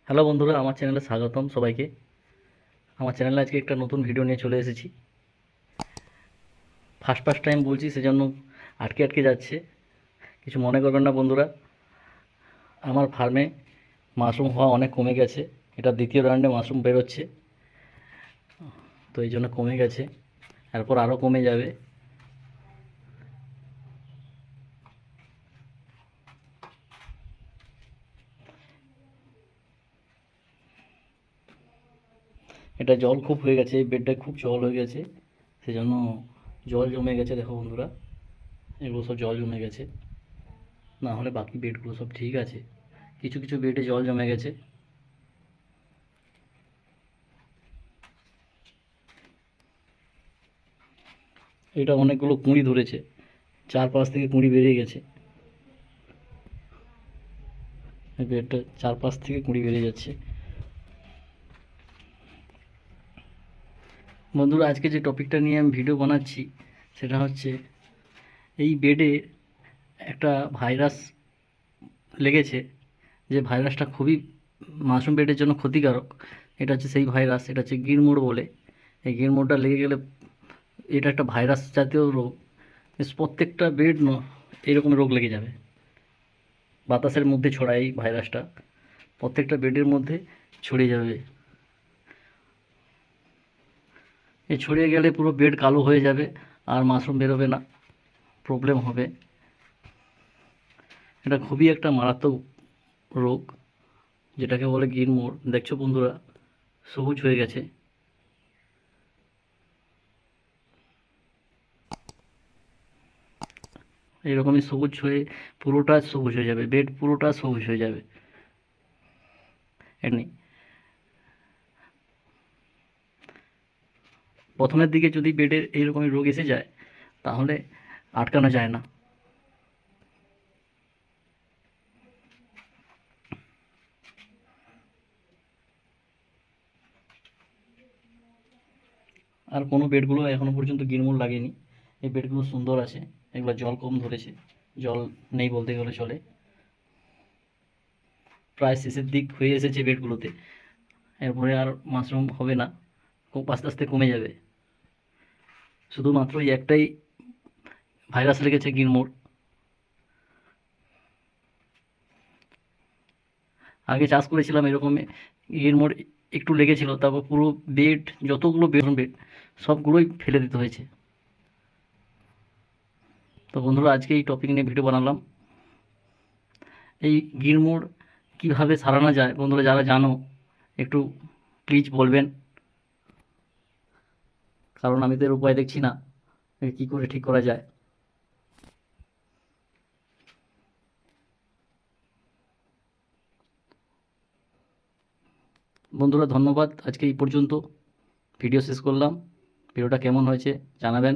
Hello বন্ধুরা, আমার চ্যানেলে স্বাগতম সবাইকে। আমার চ্যানেলে আজকে একটা নতুন ভিডিও নিয়ে চলে এসেছি। ফার্স্ট টাইম বলছি, সেজন্য আটকে আটকে যাচ্ছে, কিছু মনে করবেন না বন্ধুরা। আমার ফার্মে মাশরুম হওয়া অনেক কমে গেছে। এটা দ্বিতীয় রাউন্ডে মাশরুম বেরোচ্ছে, তো এই জন্য কমে গেছে, এরপর আরও কমে যাবে। এটা জল খুব হয়ে গেছে, এই বেডটা খুব জল হয়ে গেছে, সেজন্য জল জমে গেছে। দেখো বন্ধুরা, এগুলো সব জল জমে গেছে, না হলে বাকি বেডগুলো সব ঠিক আছে। কিছু কিছু বেডে জল জমে গেছে। এটা অনেকগুলো কুঁড়ি ধরেছে, 4-5 থেকে কুঁড়ি বেরিয়ে গেছে। এই বেডটা 4-5 থেকে কুঁড়ি বেরিয়ে যাচ্ছে। বন্ধুরা, আজকে যে টপিকটা নিয়ে আমি ভিডিও বানাচ্ছি সেটা হচ্ছে, এই বেডে একটা ভাইরাস লেগেছে, যে ভাইরাসটা খুবই মাশরুম বেডের জন্য ক্ষতিকারক। এটা হচ্ছে সেই ভাইরাস, এটা হচ্ছে গিরমোড় বলে। এই গিরমোড়টা লেগে গেলে, এটা একটা ভাইরাস জাতীয় রোগ, প্রত্যেকটা বেড এরকম রোগ লেগে যাবে। বাতাসের মধ্যে ছড়ায় এই ভাইরাসটা, প্রত্যেকটা বেডের মধ্যে ছড়িয়ে যাবে। এই ছড়িয়ে গেলে পুরো বেড কালো হয়ে যাবে, আর মাশরুম বেরোবে না, প্রবলেম হবে। এটা খুবই একটা মারাত্মক রোগ, যেটাকে বলে গিরমোড়। দেখছো বন্ধুরা, সবুজ হয়ে গেছে। এইরকমই সবুজ হয়ে পুরোটা সবুজ হয়ে যাবে, বেড পুরোটা সবুজ হয়ে যাবে। এমনি প্রথমের দিকে যদি বেডের এইরকমই রোগ এসে যায়, তাহলে আটকানো যায় না। আর কোনো বেডগুলো এখনো পর্যন্ত গিরমোড় লাগেনি। এই বেডগুলো সুন্দর আছে, এগুলো জল কম ধরেছে, জল নেই বলতে গেলে চলে। প্রায় শেষের দিক হয়ে এসেছে বেডগুলোতে, এরপরে আর মাশরুম হবে না, খুব আস্তে আস্তে কমে যাবে। শুধুমাত্র এই একটাই ভাইরাস লেগেছে, গিরমোড়। আগে চাষ করেছিলাম এরকম, গিরমোড় একটু লেগেছিল, তারপর পুরো বেড, যতগুলো বেড সবগুলোই ফেলে দিতে হয়েছে। তো বন্ধুরা, আজকে এই টপিক নিয়ে ভিডিও বানালাম। এই গিরমোড় কীভাবে সারানো যায় বন্ধুরা, যারা জানো একটু প্লিজ বলবেন, কারণ আমি তো এর উপায় দেখছি না, কী করে ঠিক করা যায়। বন্ধুরা ধন্যবাদ, আজকে এই পর্যন্ত ভিডিও শেষ করলাম। ভিডিওটা কেমন হয়েছে জানাবেন।